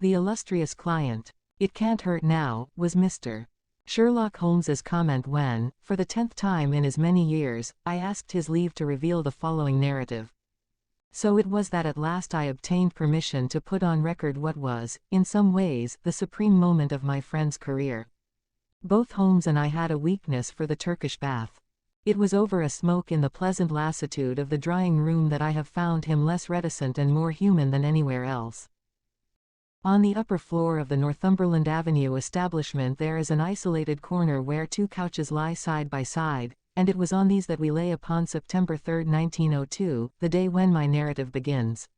The illustrious client. It can't hurt now, was Mr. Sherlock Holmes's comment when, for the 10th time in as many years, I asked his leave to reveal the following narrative. So it was that at last I obtained permission to put on record what was, in some ways, the supreme moment of my friend's career. Both Holmes and I had a weakness for the Turkish bath. It was over a smoke in the pleasant lassitude of the drawing room that I have found him less reticent and more human than anywhere else. On the upper floor of the Northumberland Avenue establishment there is an isolated corner where two couches lie side by side, and it was on these that we lay upon September 3, 1902, the day when my narrative begins.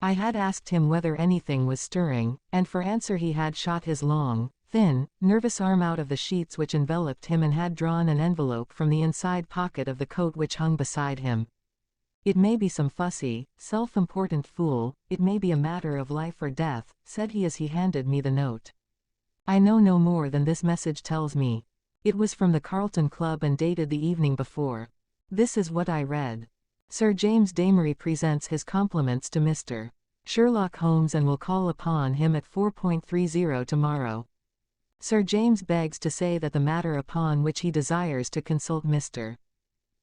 I had asked him whether anything was stirring, and for answer he had shot his long, thin, nervous arm out of the sheets which enveloped him and had drawn an envelope from the inside pocket of the coat which hung beside him. It may be some fussy, self-important fool, it may be a matter of life or death, said he as he handed me the note. I know no more than this message tells me. It was from the Carlton Club and dated the evening before. This is what I read. Sir James Damery presents his compliments to Mr. Sherlock Holmes and will call upon him at 4:30 tomorrow. Sir James begs to say that the matter upon which he desires to consult Mr.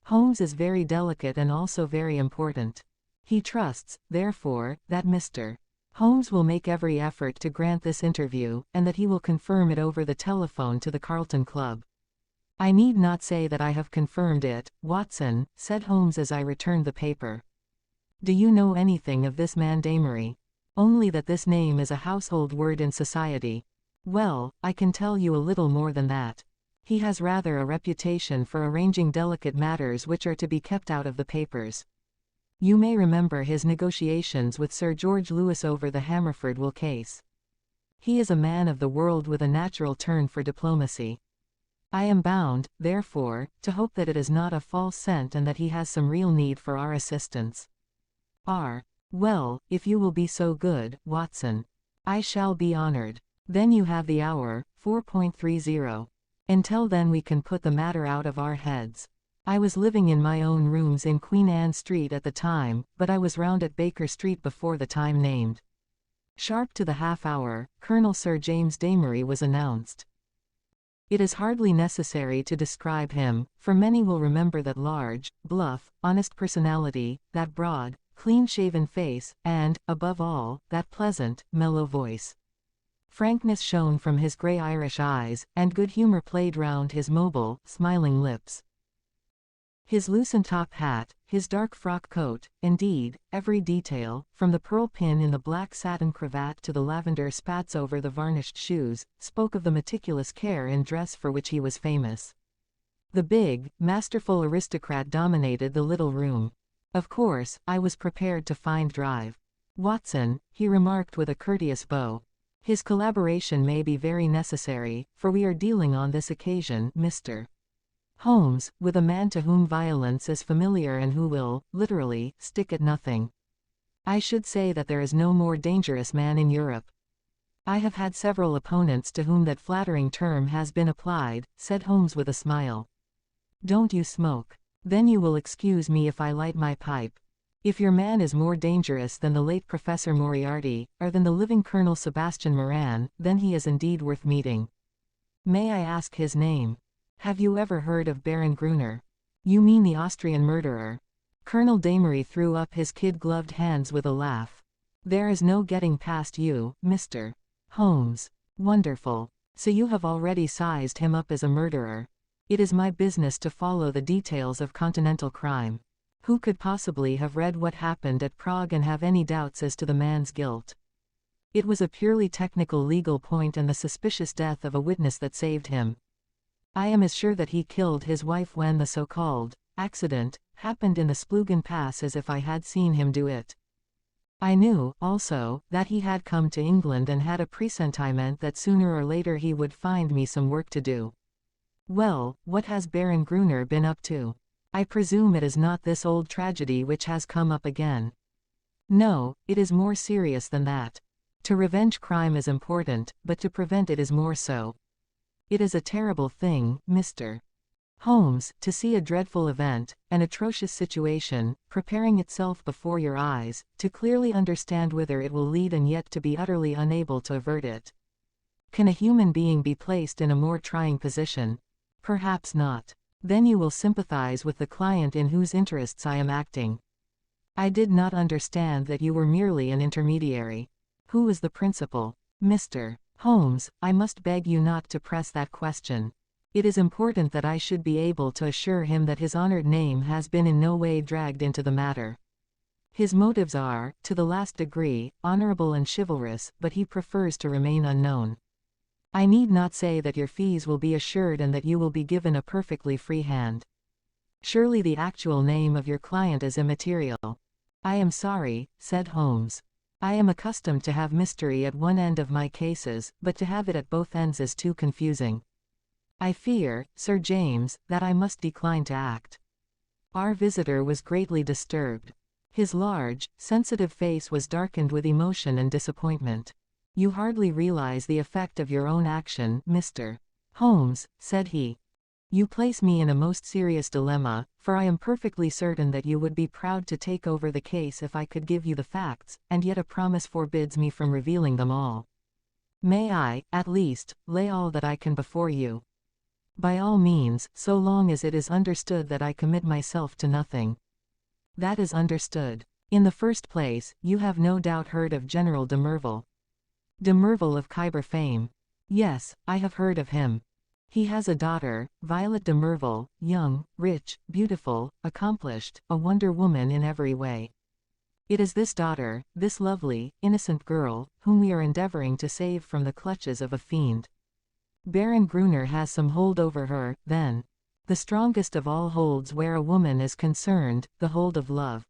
Holmes is very delicate and also very important. He trusts, therefore, that Mr. Holmes will make every effort to grant this interview, and that he will confirm it over the telephone to the Carlton Club. I need not say that I have confirmed it, Watson, said Holmes as I returned the paper. Do you know anything of this man Damery? Only that this name is a household word in society. Well, I can tell you a little more than that. He has rather a reputation for arranging delicate matters which are to be kept out of the papers. You may remember his negotiations with Sir George Lewis over the Hammerford will case. He is a man of the world with a natural turn for diplomacy. I am bound, therefore, to hope that it is not a false scent and that he has some real need for our assistance. Well, if you will be so good, Watson. I shall be honored. Then you have the hour, 4:30. Until then we can put the matter out of our heads. I was living in my own rooms in Queen Anne Street at the time, but I was round at Baker Street before the time named. Sharp to the half hour, Colonel Sir James Damery was announced. It is hardly necessary to describe him, for many will remember that large, bluff, honest personality, that broad, clean-shaven face, and, above all, that pleasant, mellow voice. Frankness shone from his grey Irish eyes, and good humour played round his mobile, smiling lips. His loosened top hat, his dark frock coat, indeed, every detail, from the pearl pin in the black satin cravat to the lavender spats over the varnished shoes, spoke of the meticulous care in dress for which he was famous. The big, masterful aristocrat dominated the little room. Of course, I was prepared to find drive. Watson, he remarked with a courteous bow. His collaboration may be very necessary, for we are dealing on this occasion, Mr. Holmes, with a man to whom violence is familiar and who will, literally, stick at nothing. I should say that there is no more dangerous man in Europe. I have had several opponents to whom that flattering term has been applied, said Holmes with a smile. Don't you smoke? Then you will excuse me if I light my pipe. If your man is more dangerous than the late Professor Moriarty, or than the living Colonel Sebastian Moran, then he is indeed worth meeting. May I ask his name? Have you ever heard of Baron Gruner? You mean the Austrian murderer. Colonel Damery threw up his kid-gloved hands with a laugh. There is no getting past you, Mr. Holmes. Wonderful. So you have already sized him up as a murderer. It is my business to follow the details of continental crime. Who could possibly have read what happened at Prague and have any doubts as to the man's guilt? It was a purely technical legal point and the suspicious death of a witness that saved him. I am as sure that he killed his wife when the so-called accident happened in the Splugen Pass as if I had seen him do it. I knew, also, that he had come to England and had a presentiment that sooner or later he would find me some work to do. Well, what has Baron Gruner been up to? I presume it is not this old tragedy which has come up again. No, it is more serious than that. To revenge crime is important, but to prevent it is more so. It is a terrible thing, Mr. Holmes, to see a dreadful event, an atrocious situation, preparing itself before your eyes, to clearly understand whither it will lead and yet to be utterly unable to avert it. Can a human being be placed in a more trying position? Perhaps not. Then you will sympathize with the client in whose interests I am acting. I did not understand that you were merely an intermediary. Who is the principal? Mr. Holmes, I must beg you not to press that question. It is important that I should be able to assure him that his honored name has been in no way dragged into the matter. His motives are, to the last degree, honorable and chivalrous, but he prefers to remain unknown. I need not say that your fees will be assured and that you will be given a perfectly free hand. Surely the actual name of your client is immaterial. I am sorry, said Holmes. I am accustomed to have mystery at one end of my cases, but to have it at both ends is too confusing. I fear, Sir James, that I must decline to act. Our visitor was greatly disturbed. His large, sensitive face was darkened with emotion and disappointment. You hardly realize the effect of your own action, Mr. Holmes, said he. You place me in a most serious dilemma, for I am perfectly certain that you would be proud to take over the case if I could give you the facts, and yet a promise forbids me from revealing them all. May I, at least, lay all that I can before you? By all means, so long as it is understood that I commit myself to nothing. That is understood. In the first place, you have no doubt heard of General de Merville. De Merville of Khyber fame. Yes, I have heard of him. He has a daughter, Violet de Merville, young, rich, beautiful, accomplished, a wonder woman in every way. It is this daughter, this lovely, innocent girl, whom we are endeavoring to save from the clutches of a fiend. Baron Gruner has some hold over her, then. The strongest of all holds where a woman is concerned, the hold of love.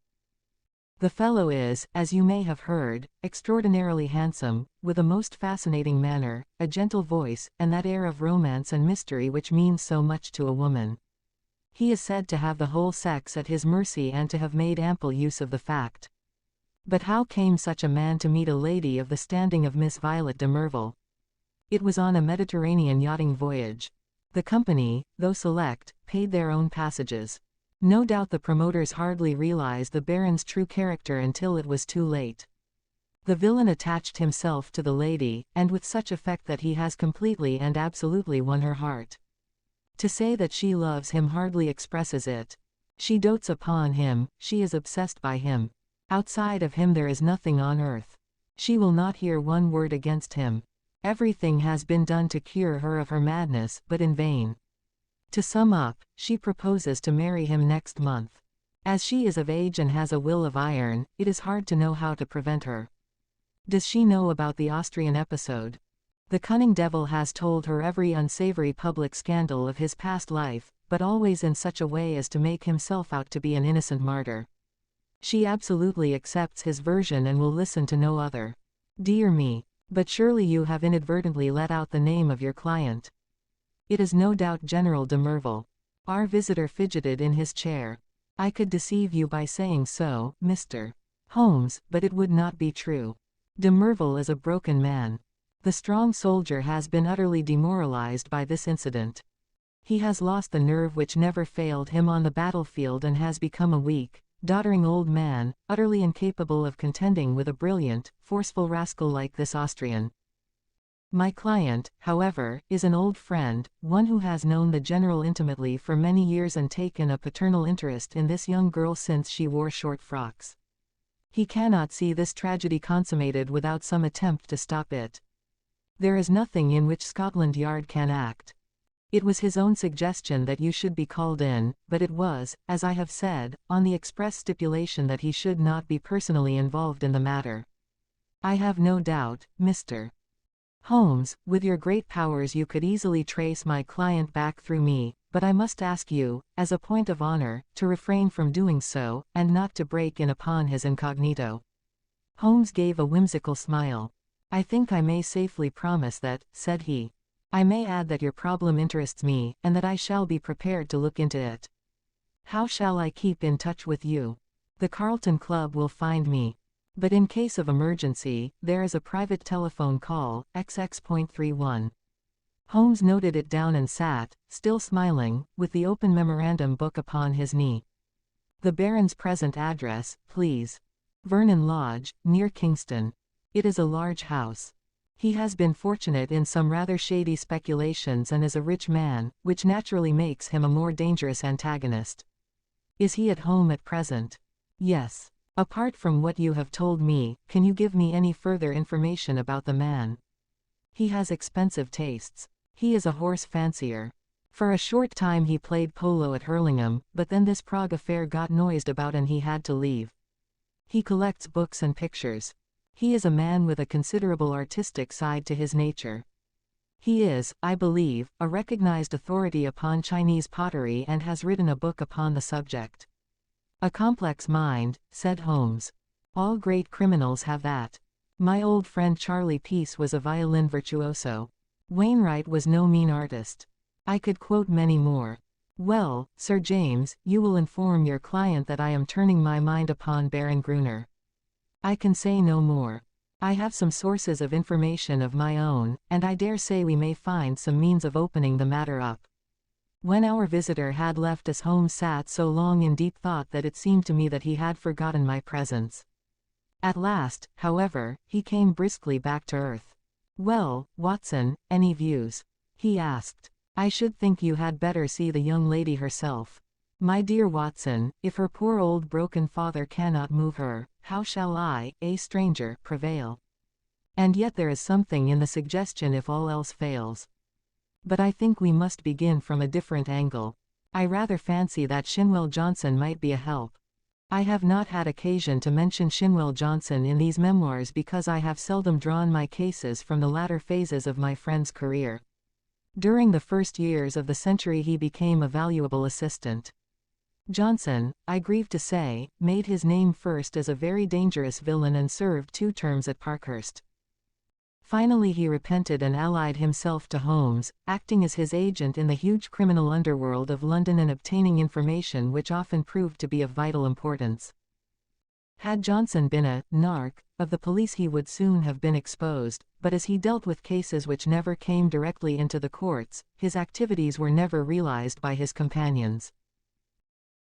The fellow is, as you may have heard, extraordinarily handsome, with a most fascinating manner, a gentle voice, and that air of romance and mystery which means so much to a woman. He is said to have the whole sex at his mercy and to have made ample use of the fact. But how came such a man to meet a lady of the standing of Miss Violet de Merville? It was on a Mediterranean yachting voyage. The company, though select, paid their own passages. No doubt the promoters hardly realized the Baron's true character until it was too late. The villain attached himself to the lady, and with such effect that he has completely and absolutely won her heart. To say that she loves him hardly expresses it. She dotes upon him, she is obsessed by him. Outside of him there is nothing on earth. She will not hear one word against him. Everything has been done to cure her of her madness, but in vain. To sum up, she proposes to marry him next month. As she is of age and has a will of iron, it is hard to know how to prevent her. Does she know about the Austrian episode? The cunning devil has told her every unsavory public scandal of his past life, but always in such a way as to make himself out to be an innocent martyr. She absolutely accepts his version and will listen to no other. Dear me, but surely you have inadvertently let out the name of your client. It is no doubt General de Merville. Our visitor fidgeted in his chair. I could deceive you by saying so, Mr. Holmes, but it would not be true. De Merville is a broken man. The strong soldier has been utterly demoralized by this incident. He has lost the nerve which never failed him on the battlefield and has become a weak, doddering old man, utterly incapable of contending with a brilliant, forceful rascal like this Austrian. My client, however, is an old friend, one who has known the general intimately for many years and taken a paternal interest in this young girl since she wore short frocks. He cannot see this tragedy consummated without some attempt to stop it. There is nothing in which Scotland Yard can act. It was his own suggestion that you should be called in, but it was, as I have said, on the express stipulation that he should not be personally involved in the matter. I have no doubt, Mr. Holmes, with your great powers you could easily trace my client back through me, but I must ask you, as a point of honor, to refrain from doing so, and not to break in upon his incognito. Holmes gave a whimsical smile. I think I may safely promise that, said he. I may add that your problem interests me, and that I shall be prepared to look into it. How shall I keep in touch with you? The Carlton Club will find me. But in case of emergency, there is a private telephone call, XX.31. Holmes noted it down and sat, still smiling, with the open memorandum book upon his knee. The Baron's present address, please. Vernon Lodge, near Kingston. It is a large house. He has been fortunate in some rather shady speculations and is a rich man, which naturally makes him a more dangerous antagonist. Is he at home at present? Yes. Apart from what you have told me, can you give me any further information about the man? He has expensive tastes. He is a horse fancier. For a short time he played polo at Hurlingham, but then this Prague affair got noised about and he had to leave. He collects books and pictures. He is a man with a considerable artistic side to his nature. He is, I believe, a recognized authority upon Chinese pottery and has written a book upon the subject. A complex mind, said Holmes. All great criminals have that. My old friend Charlie Peace was a violin virtuoso. Wainwright was no mean artist. I could quote many more. Well, Sir James, you will inform your client that I am turning my mind upon Baron Gruner. I can say no more. I have some sources of information of my own, and I dare say we may find some means of opening the matter up. When our visitor had left us, Holmes sat so long in deep thought that it seemed to me that he had forgotten my presence. At last, however, he came briskly back to earth. Well, Watson, any views? He asked. I should think you had better see the young lady herself. My dear Watson, if her poor old broken father cannot move her, how shall I, a stranger, prevail? And yet there is something in the suggestion if all else fails. But I think we must begin from a different angle. I rather fancy that Shinwell Johnson might be a help. I have not had occasion to mention Shinwell Johnson in these memoirs because I have seldom drawn my cases from the latter phases of my friend's career. During the first years of the century he became a valuable assistant. Johnson, I grieve to say, made his name first as a very dangerous villain and served 2 terms at Parkhurst. Finally he repented and allied himself to Holmes, acting as his agent in the huge criminal underworld of London and obtaining information which often proved to be of vital importance. Had Johnson been a narc of the police he would soon have been exposed, but as he dealt with cases which never came directly into the courts, his activities were never realized by his companions.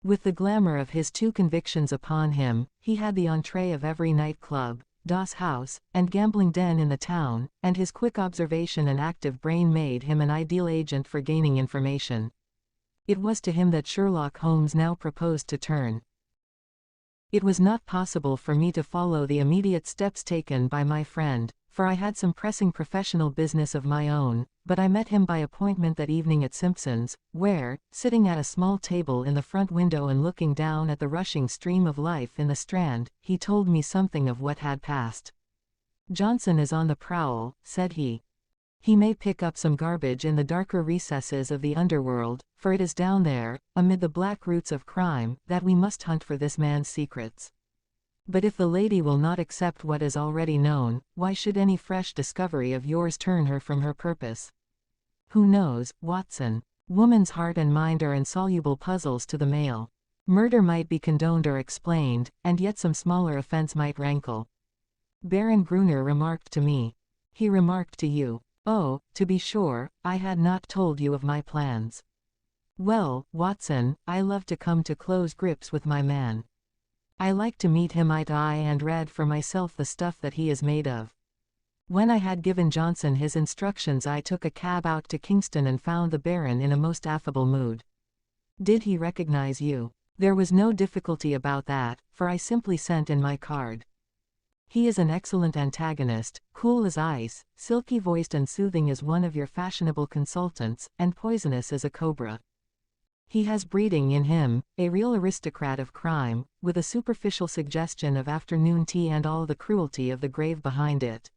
With the glamour of his 2 convictions upon him, he had the entree of every night club, doss house, and gambling den in the town, and his quick observation and active brain made him an ideal agent for gaining information. It was to him that Sherlock Holmes now proposed to turn. It was not possible for me to follow the immediate steps taken by my friend, for I had some pressing professional business of my own, but I met him by appointment that evening at Simpson's, where, sitting at a small table in the front window and looking down at the rushing stream of life in the Strand, he told me something of what had passed. Johnson is on the prowl, said he. He may pick up some garbage in the darker recesses of the underworld, for it is down there, amid the black roots of crime, that we must hunt for this man's secrets. But if the lady will not accept what is already known, why should any fresh discovery of yours turn her from her purpose? Who knows, Watson? Woman's heart and mind are insoluble puzzles to the male. Murder might be condoned or explained, and yet some smaller offense might rankle. Baron Gruner remarked to me. He remarked to you. Oh, to be sure, I had not told you of my plans. Well, Watson, I love to come to close grips with my man. I like to meet him eye to eye and read for myself the stuff that he is made of. When I had given Johnson his instructions I took a cab out to Kingston and found the Baron in a most affable mood. Did he recognize you? There was no difficulty about that, for I simply sent in my card. He is an excellent antagonist, cool as ice, silky-voiced and soothing as one of your fashionable consultants, and poisonous as a cobra. He has breeding in him, a real aristocrat of crime, with a superficial suggestion of afternoon tea and all the cruelty of the grave behind it.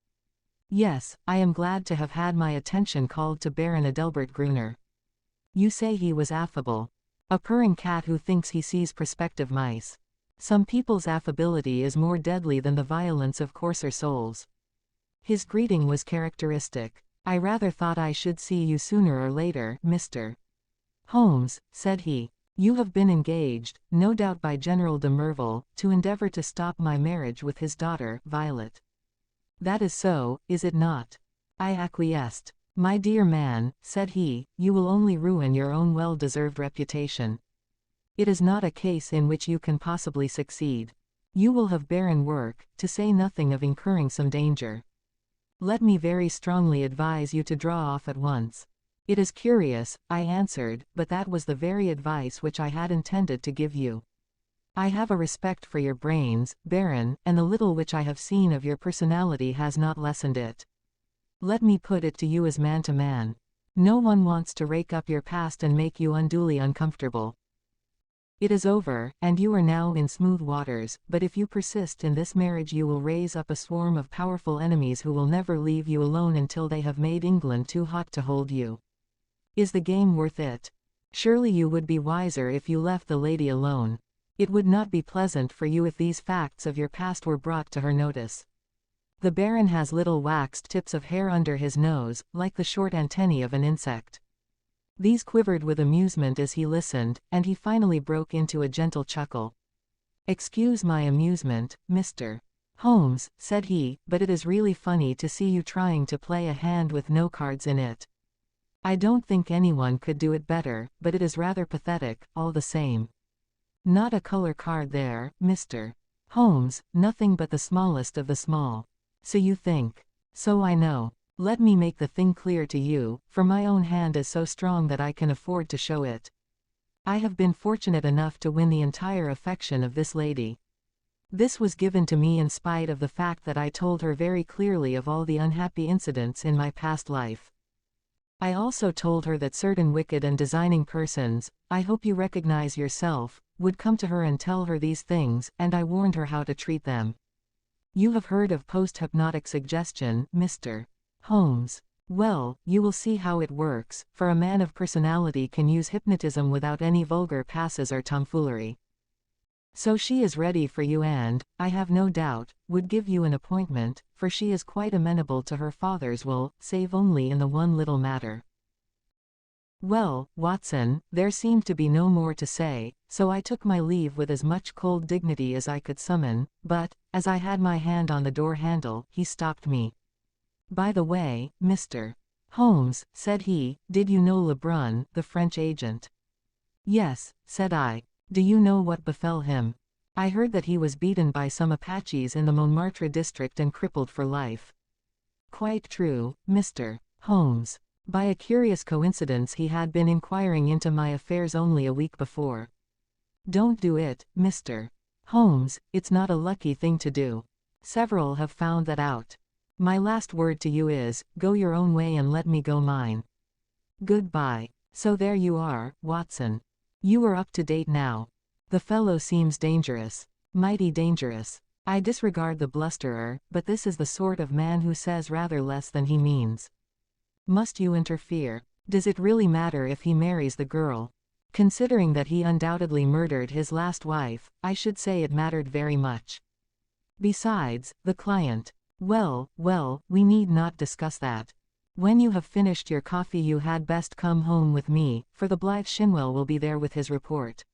Yes, I am glad to have had my attention called to Baron Adelbert Gruner. You say he was affable. A purring cat who thinks he sees prospective mice. Some people's affability is more deadly than the violence of coarser souls. His greeting was characteristic. I rather thought I should see you sooner or later, Mr. Holmes, said he. You have been engaged, no doubt by General de Merville, to endeavor to stop my marriage with his daughter, Violet. That is so, is it not? I acquiesced. My dear man, said he, you will only ruin your own well-deserved reputation. It is not a case in which you can possibly succeed. You will have barren work, to say nothing of incurring some danger. Let me very strongly advise you to draw off at once. It is curious, I answered, but that was the very advice which I had intended to give you. I have a respect for your brains, Baron, and the little which I have seen of your personality has not lessened it. Let me put it to you as man to man. No one wants to rake up your past and make you unduly uncomfortable. It is over, and you are now in smooth waters, but if you persist in this marriage you will raise up a swarm of powerful enemies who will never leave you alone until they have made England too hot to hold you. Is the game worth it? Surely you would be wiser if you left the lady alone. It would not be pleasant for you if these facts of your past were brought to her notice. The Baron has little waxed tips of hair under his nose, like the short antennae of an insect. These quivered with amusement as he listened, and he finally broke into a gentle chuckle. Excuse my amusement, Mr. Holmes, said he, but it is really funny to see you trying to play a hand with no cards in it. I don't think anyone could do it better, but it is rather pathetic, all the same. Not a color card there, Mr. Holmes, nothing but the smallest of the small. So you think. So I know. Let me make the thing clear to you, for my own hand is so strong that I can afford to show it. I have been fortunate enough to win the entire affection of this lady. This was given to me in spite of the fact that I told her very clearly of all the unhappy incidents in my past life. I also told her that certain wicked and designing persons, I hope you recognize yourself, would come to her and tell her these things, and I warned her how to treat them. You have heard of post-hypnotic suggestion, Mr. Holmes. Well, you will see how it works, for a man of personality can use hypnotism without any vulgar passes or tomfoolery. So she is ready for you and, I have no doubt, would give you an appointment, for she is quite amenable to her father's will, save only in the one little matter. Well, Watson, there seemed to be no more to say, so I took my leave with as much cold dignity as I could summon, but, as I had my hand on the door handle, he stopped me. By the way, Mr. Holmes, said he, did you know Lebrun, the French agent? Yes, said I. Do you know what befell him? I heard that he was beaten by some Apaches in the Montmartre district and crippled for life. Quite true, Mr. Holmes. By a curious coincidence he had been inquiring into my affairs only a week before. Don't do it, Mr. Holmes, it's not a lucky thing to do. Several have found that out. My last word to you is, go your own way and let me go mine. Goodbye. So there you are, Watson. You are up to date now. The fellow seems dangerous. Mighty dangerous. I disregard the blusterer, but this is the sort of man who says rather less than he means. Must you interfere? Does it really matter if he marries the girl? Considering that he undoubtedly murdered his last wife, I should say it mattered very much. Besides, the client. Well, we need not discuss that. When you have finished your coffee you had best come home with me, for the blithe Shinwell will be there with his report.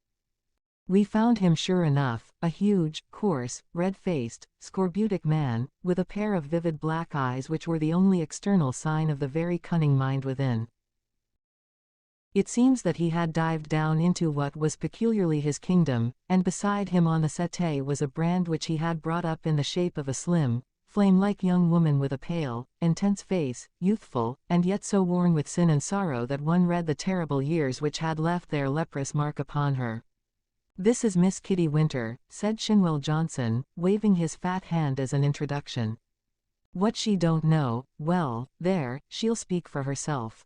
We found him sure enough, a huge, coarse, red-faced, scorbutic man, with a pair of vivid black eyes which were the only external sign of the very cunning mind within. It seems that he had dived down into what was peculiarly his kingdom, and beside him on the settee was a brand which he had brought up in the shape of a slim, flame-like young woman with a pale, intense face, youthful, and yet so worn with sin and sorrow that one read the terrible years which had left their leprous mark upon her. This is Miss Kitty Winter, said Shinwell Johnson, waving his fat hand as an introduction. What she don't know, well, there, she'll speak for herself.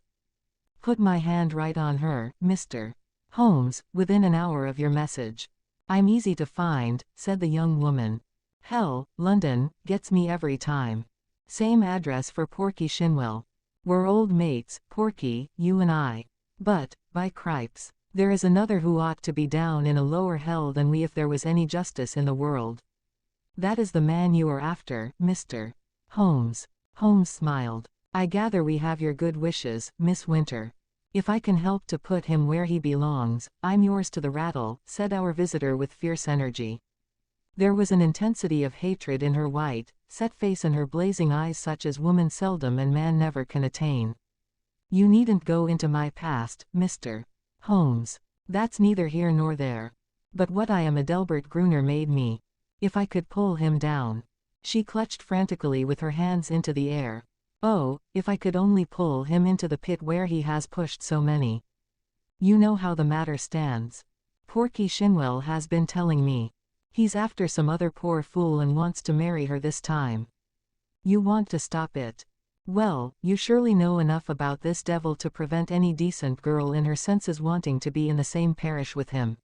Put my hand right on her, Mr. Holmes, within an hour of your message. I'm easy to find, said the young woman. Hell, London, gets me every time. Same address for Porky Shinwell. We're old mates, Porky, you and I. But, by cripes, there is another who ought to be down in a lower hell than we if there was any justice in the world. That is the man you are after, Mr. Holmes. Holmes smiled. I gather we have your good wishes, Miss Winter. If I can help to put him where he belongs, I'm yours to the rattle, said our visitor with fierce energy. There was an intensity of hatred in her white, set face and her blazing eyes such as woman seldom and man never can attain. You needn't go into my past, Mr. Holmes. That's neither here nor there. But what I am Adelbert Gruner made me. If I could pull him down. She clutched frantically with her hands into the air. Oh, if I could only pull him into the pit where he has pushed so many. You know how the matter stands. Porky Shinwell has been telling me. He's after some other poor fool and wants to marry her this time. You want to stop it. Well, you surely know enough about this devil to prevent any decent girl in her senses wanting to be in the same parish with him.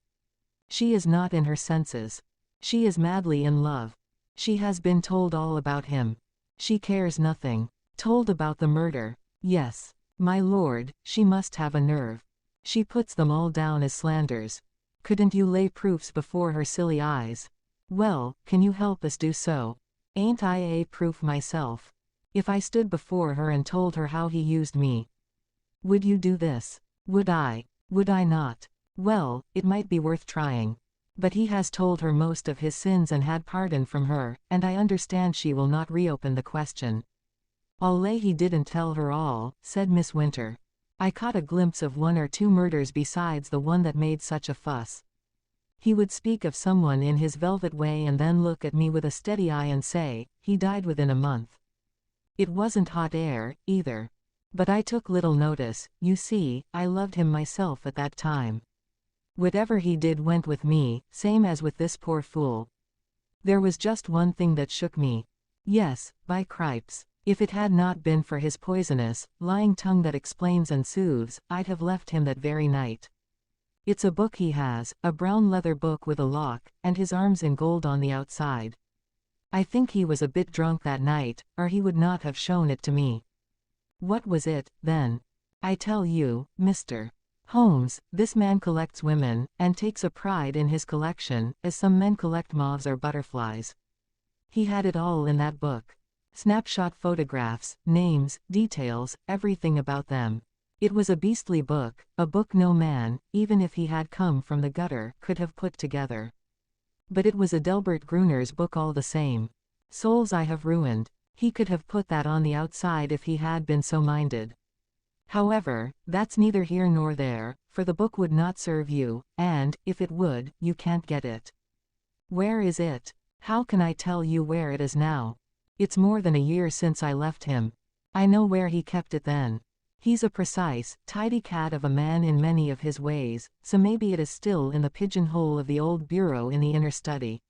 She is not in her senses. She is madly in love. She has been told all about him. She cares nothing. Told about the murder. Yes, my lord, she must have a nerve. She puts them all down as slanders. Couldn't you lay proofs before her silly eyes? Well, can you help us do so? Ain't I a proof myself? If I stood before her and told her how he used me. Would you do this? Would I? Would I not? Well, it might be worth trying. But he has told her most of his sins and had pardon from her, and I understand she will not reopen the question. I'll lay he didn't tell her all, said Miss Winter. I caught a glimpse of 1 or 2 murders besides the one that made such a fuss. He would speak of someone in his velvet way and then look at me with a steady eye and say, he died within a month. It wasn't hot air, either. But I took little notice, you see, I loved him myself at that time. Whatever he did went with me, same as with this poor fool. There was just one thing that shook me. Yes, by cripes. If it had not been for his poisonous, lying tongue that explains and soothes, I'd have left him that very night. It's a book he has, a brown leather book with a lock, and his arms in gold on the outside. I think he was a bit drunk that night, or he would not have shown it to me. What was it, then? I tell you, Mr. Holmes, this man collects women, and takes a pride in his collection, as some men collect moths or butterflies. He had it all in that book. Snapshot photographs, names, details, everything about them. It was a beastly book, a book no man, even if he had come from the gutter, could have put together. But it was Adelbert Gruner's book all the same. Souls I have ruined. He could have put that on the outside if he had been so minded. However, that's neither here nor there, for the book would not serve you, and, if it would, you can't get it. Where is it? How can I tell you where it is now? It's more than a year since I left him. I know where he kept it then. He's a precise, tidy cat of a man in many of his ways, so maybe it is still in the pigeonhole of the old bureau in the inner study.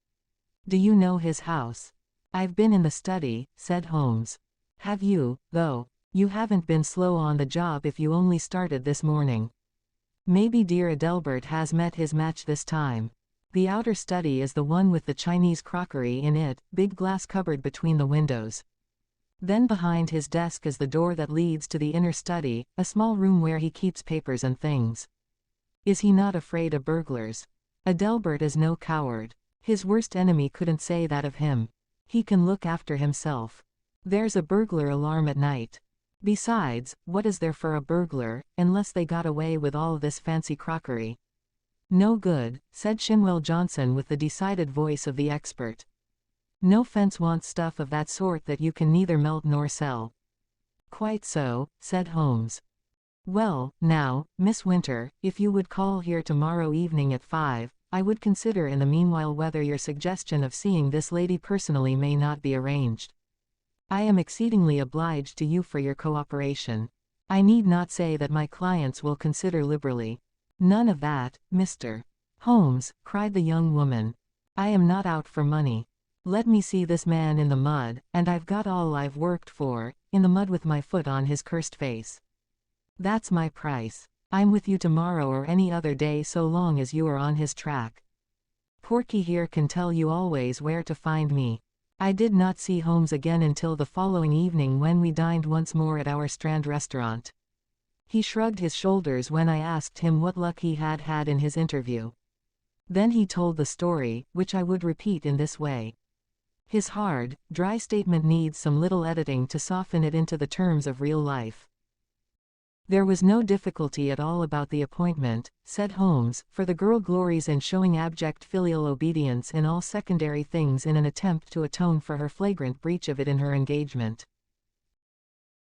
Do you know his house? I've been in the study, said Holmes. Have you, though? You haven't been slow on the job if you only started this morning. Maybe dear Adelbert has met his match this time. The outer study is the one with the Chinese crockery in it, big glass cupboard between the windows. Then behind his desk is the door that leads to the inner study, a small room where he keeps papers and things. Is he not afraid of burglars? Adelbert is no coward. His worst enemy couldn't say that of him. He can look after himself. There's a burglar alarm at night. Besides, what is there for a burglar, unless they got away with all this fancy crockery? No good, said Shinwell Johnson with the decided voice of the expert. No fence wants stuff of that sort that you can neither melt nor sell. Quite so, said Holmes. Well, now, Miss Winter, if you would call here tomorrow evening at 5, I would consider in the meanwhile whether your suggestion of seeing this lady personally may not be arranged. I am exceedingly obliged to you for your cooperation. I need not say that my clients will consider liberally. None of that, Mr. Holmes, cried the young woman. I am not out for money. Let me see this man in the mud, and I've got all I've worked for, in the mud with my foot on his cursed face. That's my price. I'm with you tomorrow or any other day so long as you are on his track. Porky here can tell you always where to find me. I did not see Holmes again until the following evening when we dined once more at our Strand restaurant. He shrugged his shoulders when I asked him what luck he had had in his interview. Then he told the story, which I would repeat in this way. His hard, dry statement needs some little editing to soften it into the terms of real life. There was no difficulty at all about the appointment, said Holmes, for the girl glories in showing abject filial obedience in all secondary things in an attempt to atone for her flagrant breach of it in her engagement.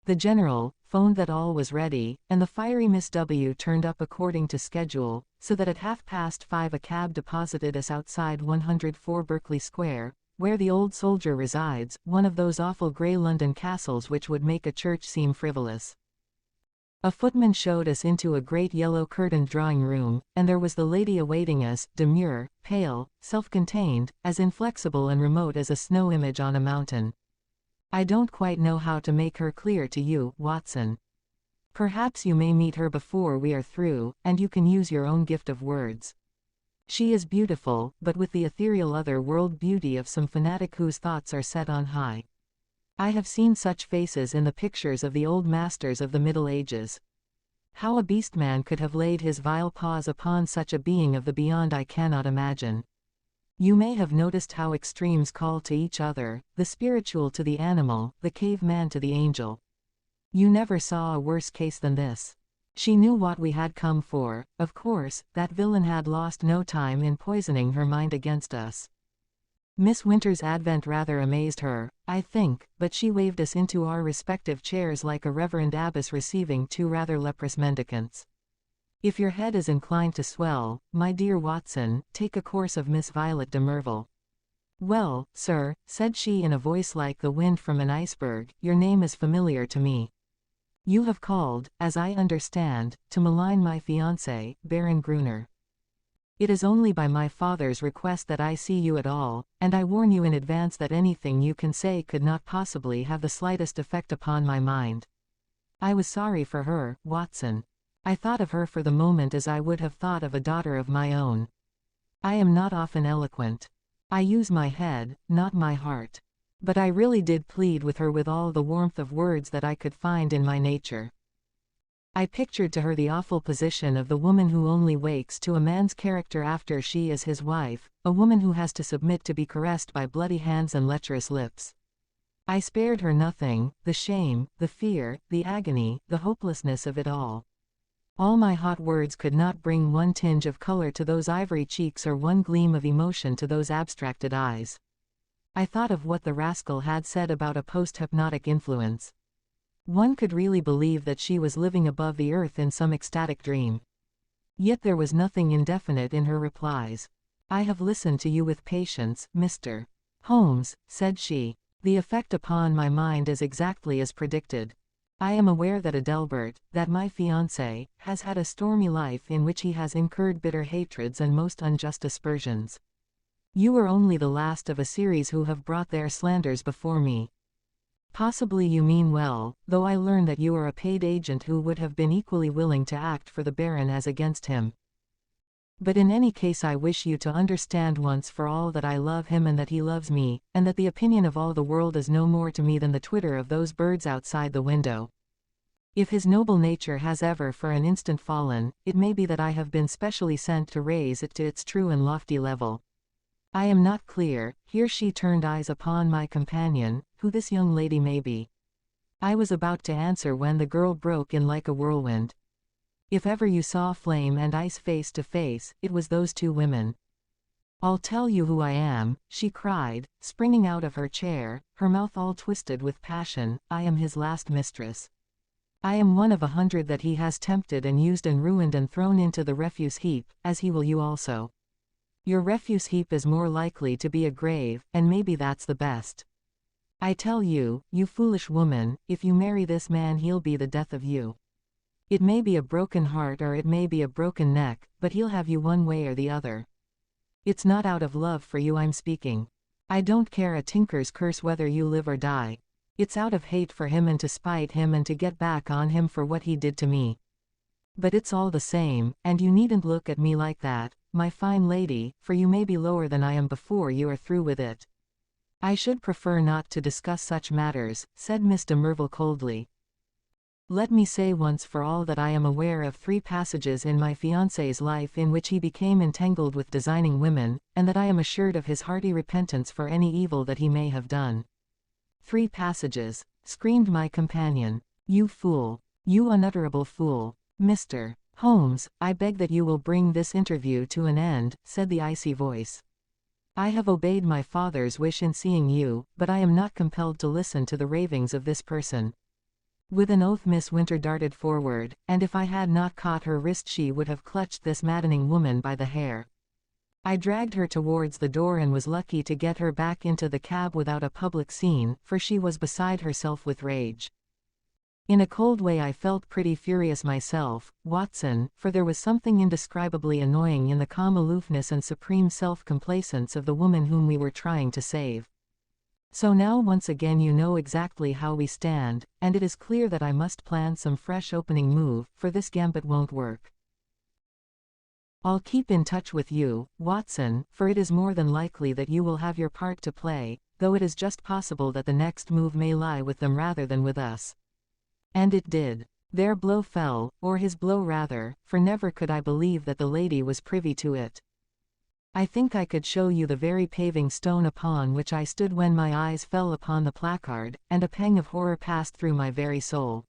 The general, phoned that all was ready, and the fiery Miss W turned up according to schedule, so that at 5:30 a cab deposited us outside 104 Berkeley Square, where the old soldier resides, one of those awful grey London castles which would make a church seem frivolous. A footman showed us into a great yellow-curtained drawing-room, and there was the lady awaiting us, demure, pale, self-contained, as inflexible and remote as a snow image on a mountain. I don't quite know how to make her clear to you, Watson. Perhaps you may meet her before we are through, and you can use your own gift of words. She is beautiful, but with the ethereal other-world beauty of some fanatic whose thoughts are set on high. I have seen such faces in the pictures of the old masters of the Middle Ages. How a beast-man could have laid his vile paws upon such a being of the beyond I cannot imagine. You may have noticed how extremes call to each other, the spiritual to the animal, the cave-man to the angel. You never saw a worse case than this. She knew what we had come for. Of course, that villain had lost no time in poisoning her mind against us. Miss Winter's advent rather amazed her, I think, but she waved us into our respective chairs like a reverend abbess receiving two rather leprous mendicants. If your head is inclined to swell, my dear Watson, take a course of Miss Violet de Merville. Well, sir, said she in a voice like the wind from an iceberg, your name is familiar to me. You have called, as I understand, to malign my fiancé, Baron Gruner. It is only by my father's request that I see you at all, and I warn you in advance that anything you can say could not possibly have the slightest effect upon my mind. I was sorry for her, Watson. I thought of her for the moment as I would have thought of a daughter of my own. I am not often eloquent. I use my head, not my heart. But I really did plead with her with all the warmth of words that I could find in my nature. I pictured to her the awful position of the woman who only wakes to a man's character after she is his wife, a woman who has to submit to be caressed by bloody hands and lecherous lips. I spared her nothing, the shame, the fear, the agony, the hopelessness of it all. All my hot words could not bring one tinge of color to those ivory cheeks or one gleam of emotion to those abstracted eyes. I thought of what the rascal had said about a post-hypnotic influence. One could really believe that she was living above the earth in some ecstatic dream. Yet there was nothing indefinite in her replies. I have listened to you with patience, Mr. Holmes, said she. The effect upon my mind is exactly as predicted. I am aware that Adelbert, that my fiancé, has had a stormy life in which he has incurred bitter hatreds and most unjust aspersions. You are only the last of a series who have brought their slanders before me. Possibly you mean well, though I learn that you are a paid agent who would have been equally willing to act for the Baron as against him. But in any case I wish you to understand once for all that I love him and that he loves me, and that the opinion of all the world is no more to me than the twitter of those birds outside the window. If his noble nature has ever for an instant fallen, it may be that I have been specially sent to raise it to its true and lofty level. I am not clear, here she turned eyes upon my companion, who this young lady may be. I was about to answer when the girl broke in like a whirlwind. If ever you saw flame and ice face to face, it was those two women. I'll tell you who I am, she cried, springing out of her chair, her mouth all twisted with passion. I am his last mistress. I am one of 100 that he has tempted and used and ruined and thrown into the refuse heap, as he will you also. Your refuse heap is more likely to be a grave, and maybe that's the best. I tell you, you foolish woman, if you marry this man he'll be the death of you. It may be a broken heart or it may be a broken neck, but he'll have you one way or the other. It's not out of love for you I'm speaking. I don't care a tinker's curse whether you live or die. It's out of hate for him and to spite him and to get back on him for what he did to me. But it's all the same, and you needn't look at me like that, my fine lady, for you may be lower than I am before you are through with it. I should prefer not to discuss such matters, said Miss de Merville coldly. Let me say once for all that I am aware of 3 passages in my fiancé's life in which he became entangled with designing women, and that I am assured of his hearty repentance for any evil that he may have done. 3 passages, screamed my companion. You fool! You unutterable fool! Mr. Holmes, I beg that you will bring this interview to an end, said the icy voice. I have obeyed my father's wish in seeing you, but I am not compelled to listen to the ravings of this person. With an oath Miss Winter darted forward, and if I had not caught her wrist she would have clutched this maddening woman by the hair. I dragged her towards the door and was lucky to get her back into the cab without a public scene, for she was beside herself with rage. In a cold way I felt pretty furious myself, Watson, for there was something indescribably annoying in the calm aloofness and supreme self-complacence of the woman whom we were trying to save. So now once again you know exactly how we stand, and it is clear that I must plan some fresh opening move, for this gambit won't work. I'll keep in touch with you, Watson, for it is more than likely that you will have your part to play, though it is just possible that the next move may lie with them rather than with us. And it did. Their blow fell, or his blow rather, for never could I believe that the lady was privy to it. I think I could show you the very paving stone upon which I stood when my eyes fell upon the placard, and a pang of horror passed through my very soul.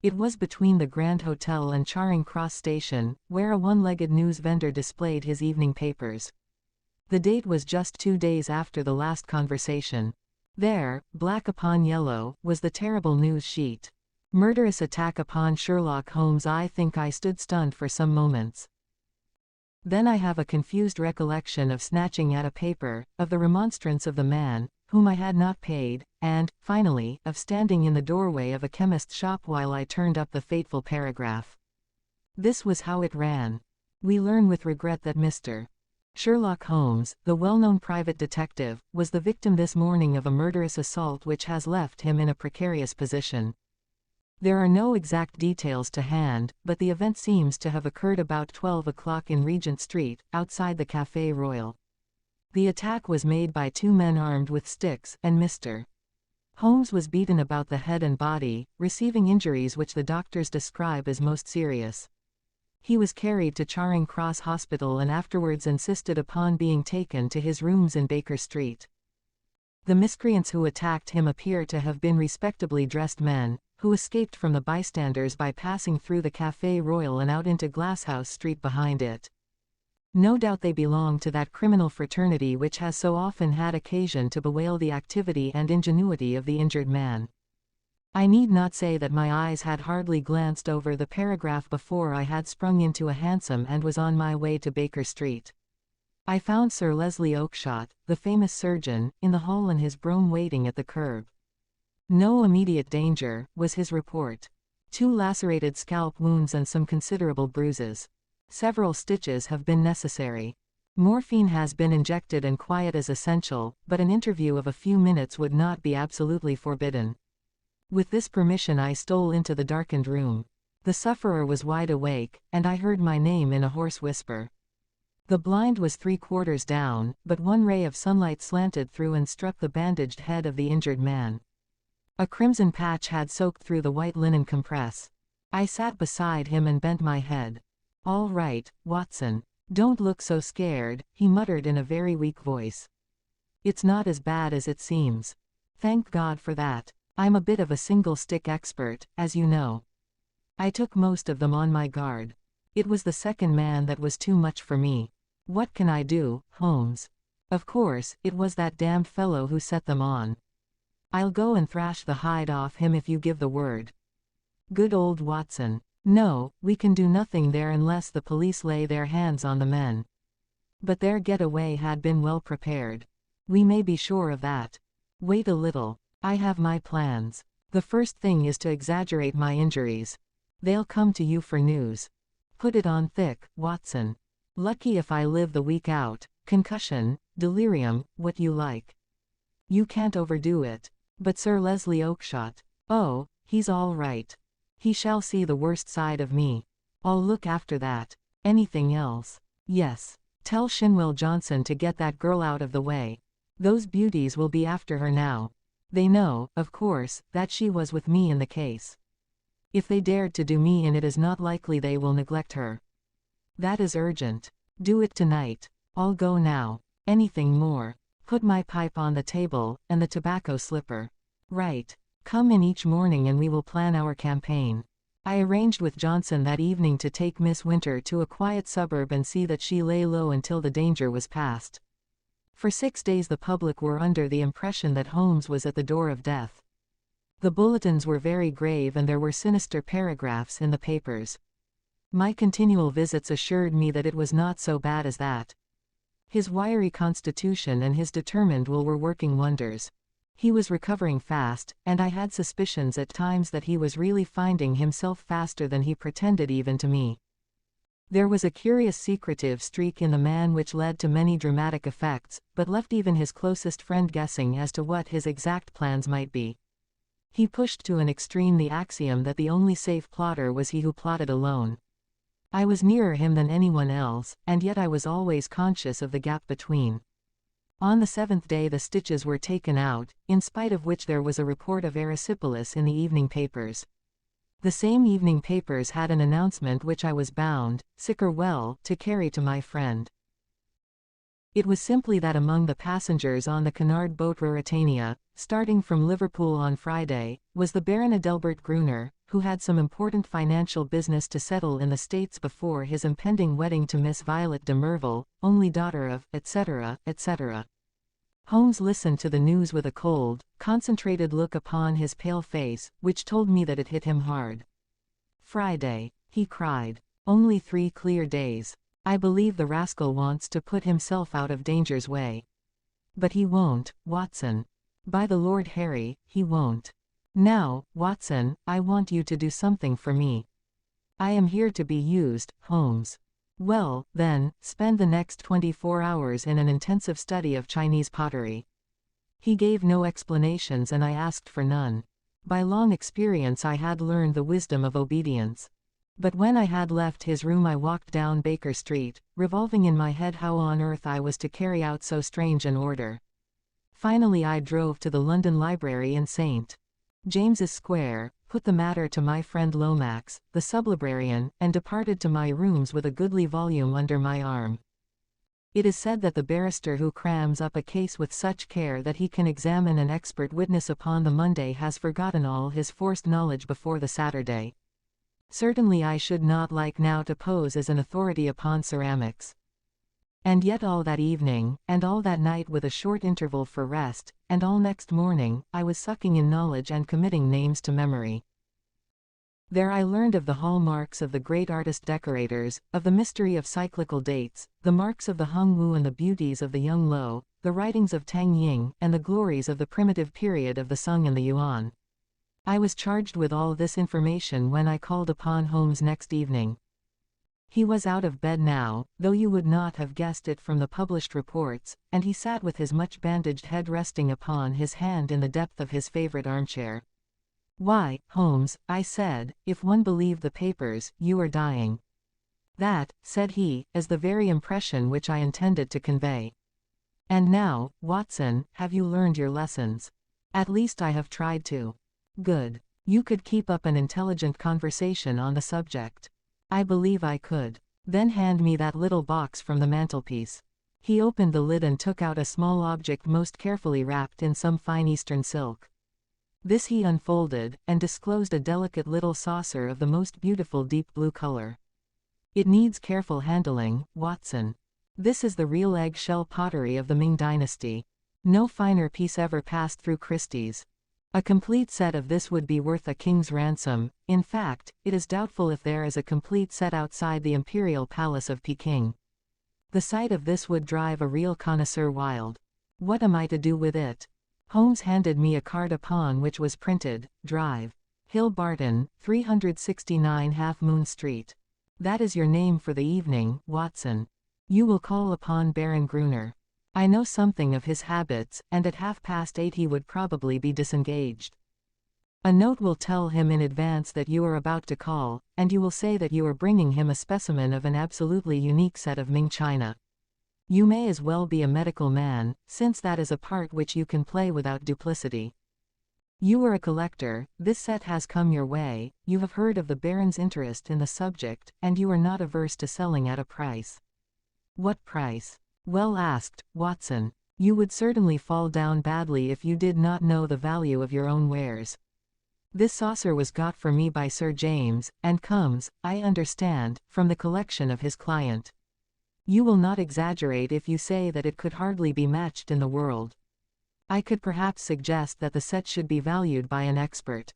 It was between the Grand Hotel and Charing Cross Station, where a one-legged news vendor displayed his evening papers. The date was just 2 days after the last conversation. There, black upon yellow, was the terrible news sheet. Murderous attack upon Sherlock Holmes. I think I stood stunned for some moments. Then I have a confused recollection of snatching at a paper, of the remonstrance of the man, whom I had not paid, and, finally, of standing in the doorway of a chemist's shop while I turned up the fateful paragraph. This was how it ran. We learn with regret that Mr. Sherlock Holmes, the well-known private detective, was the victim this morning of a murderous assault which has left him in a precarious position. There are no exact details to hand, but the event seems to have occurred about 12 o'clock in Regent Street, outside the Café Royal. The attack was made by 2 men armed with sticks, and Mr. Holmes was beaten about the head and body, receiving injuries which the doctors describe as most serious. He was carried to Charing Cross Hospital and afterwards insisted upon being taken to his rooms in Baker Street. The miscreants who attacked him appear to have been respectably dressed men, who escaped from the bystanders by passing through the Café Royal and out into Glasshouse Street behind it. No doubt they belong to that criminal fraternity which has so often had occasion to bewail the activity and ingenuity of the injured man. I need not say that my eyes had hardly glanced over the paragraph before I had sprung into a hansom and was on my way to Baker Street. I found Sir Leslie Oakshott, the famous surgeon, in the hall and his brougham waiting at the curb. No immediate danger, was his report. 2 lacerated scalp wounds and some considerable bruises. Several stitches have been necessary. Morphine has been injected and quiet is essential, but an interview of a few minutes would not be absolutely forbidden. With this permission I stole into the darkened room. The sufferer was wide awake, and I heard my name in a hoarse whisper. The blind was 3/4 down, but one ray of sunlight slanted through and struck the bandaged head of the injured man. A crimson patch had soaked through the white linen compress. I sat beside him and bent my head. "All right, Watson. Don't look so scared," he muttered in a very weak voice. "It's not as bad as it seems. Thank God for that. I'm a bit of a single-stick expert, as you know. I took most of them on my guard. It was the second man that was too much for me. What can I do, Holmes? Of course, it was that damned fellow who set them on. I'll go and thrash the hide off him if you give the word." Good old Watson. No, we can do nothing there unless the police lay their hands on the men. But their getaway had been well prepared. We may be sure of that. Wait a little. I have my plans. The first thing is to exaggerate my injuries. They'll come to you for news. Put it on thick, Watson. Lucky if I live the week out. Concussion, delirium, what you like. You can't overdo it. But Sir Leslie Oakshott, oh, he's all right. He shall see the worst side of me. I'll look after that. Anything else? Yes. Tell Shinwell Johnson to get that girl out of the way. Those beauties will be after her now. They know, of course, that she was with me in the case. If they dared to do me in it is not likely they will neglect her. That is urgent. Do it tonight. I'll go now. Anything more? Put my pipe on the table, and the tobacco slipper. Right. Come in each morning and we will plan our campaign. I arranged with Johnson that evening to take Miss Winter to a quiet suburb and see that she lay low until the danger was past. For 6 days the public were under the impression that Holmes was at the door of death. The bulletins were very grave and there were sinister paragraphs in the papers. My continual visits assured me that it was not so bad as that. His wiry constitution and his determined will were working wonders. He was recovering fast, and I had suspicions at times that he was really finding himself faster than he pretended even to me. There was a curious secretive streak in the man which led to many dramatic effects, but left even his closest friend guessing as to what his exact plans might be. He pushed to an extreme the axiom that the only safe plotter was he who plotted alone. I was nearer him than anyone else, and yet I was always conscious of the gap between. On the 7th day the stitches were taken out, in spite of which there was a report of erysipelas in the evening papers. The same evening papers had an announcement which I was bound, sick or well, to carry to my friend. It was simply that among the passengers on the Cunard boat Ruritania, starting from Liverpool on Friday, was the Baron Adelbert Gruner, who had some important financial business to settle in the States before his impending wedding to Miss Violet de Merville, only daughter of, etc., etc. Holmes listened to the news with a cold, concentrated look upon his pale face, which told me that it hit him hard. Friday, he cried. Only 3 clear days. I believe the rascal wants to put himself out of danger's way. But he won't, Watson. By the Lord Harry, he won't. Now, Watson, I want you to do something for me. I am here to be used, Holmes. Well, then, spend the next 24 hours in an intensive study of Chinese pottery. He gave no explanations and I asked for none. By long experience I had learned the wisdom of obedience. But when I had left his room I walked down Baker Street, revolving in my head how on earth I was to carry out so strange an order. Finally I drove to the London Library in St. James's Square, put the matter to my friend Lomax, the sublibrarian, and departed to my rooms with a goodly volume under my arm. It is said that the barrister who crams up a case with such care that he can examine an expert witness upon the Monday has forgotten all his forced knowledge before the Saturday. Certainly I should not like now to pose as an authority upon ceramics. And yet all that evening, and all that night with a short interval for rest, and all next morning, I was sucking in knowledge and committing names to memory. There I learned of the hallmarks of the great artist-decorators, of the mystery of cyclical dates, the marks of the Hung Wu and the beauties of the Yung Lo, the writings of Tang Ying, and the glories of the primitive period of the Sung and the Yuan. I was charged with all this information when I called upon Holmes next evening. He was out of bed now, though you would not have guessed it from the published reports, and he sat with his much bandaged head resting upon his hand in the depth of his favorite armchair. "Why, Holmes," I said, "if one believed the papers, you are dying." "That," said he, "is the very impression which I intended to convey." "And now, Watson, have you learned your lessons?" "At least I have tried to." "Good. You could keep up an intelligent conversation on the subject." "I believe I could." "Then hand me that little box from the mantelpiece." He opened the lid and took out a small object most carefully wrapped in some fine Eastern silk. This he unfolded, and disclosed a delicate little saucer of the most beautiful deep blue color. "It needs careful handling, Watson. This is the real egg-shell pottery of the Ming dynasty. No finer piece ever passed through Christie's. A complete set of this would be worth a king's ransom. In fact, it is doubtful if there is a complete set outside the imperial palace of Peking. The sight of this would drive a real connoisseur wild. What am I to do with it?" Holmes handed me a card upon which was printed, "Drive. Hill Barton, 369 Half Moon Street. That is your name for the evening, Watson. You will call upon Baron Gruner. I know something of his habits, and at 8:30 he would probably be disengaged. A note will tell him in advance that you are about to call, and you will say that you are bringing him a specimen of an absolutely unique set of Ming china. You may as well be a medical man, since that is a part which you can play without duplicity. You are a collector, this set has come your way, you have heard of the Baron's interest in the subject, and you are not averse to selling at a price." "What price?" "Well asked, Watson. You would certainly fall down badly if you did not know the value of your own wares. This saucer was got for me by Sir James, and comes, I understand, from the collection of his client. You will not exaggerate if you say that it could hardly be matched in the world." I could perhaps suggest that the set should be valued by an expert.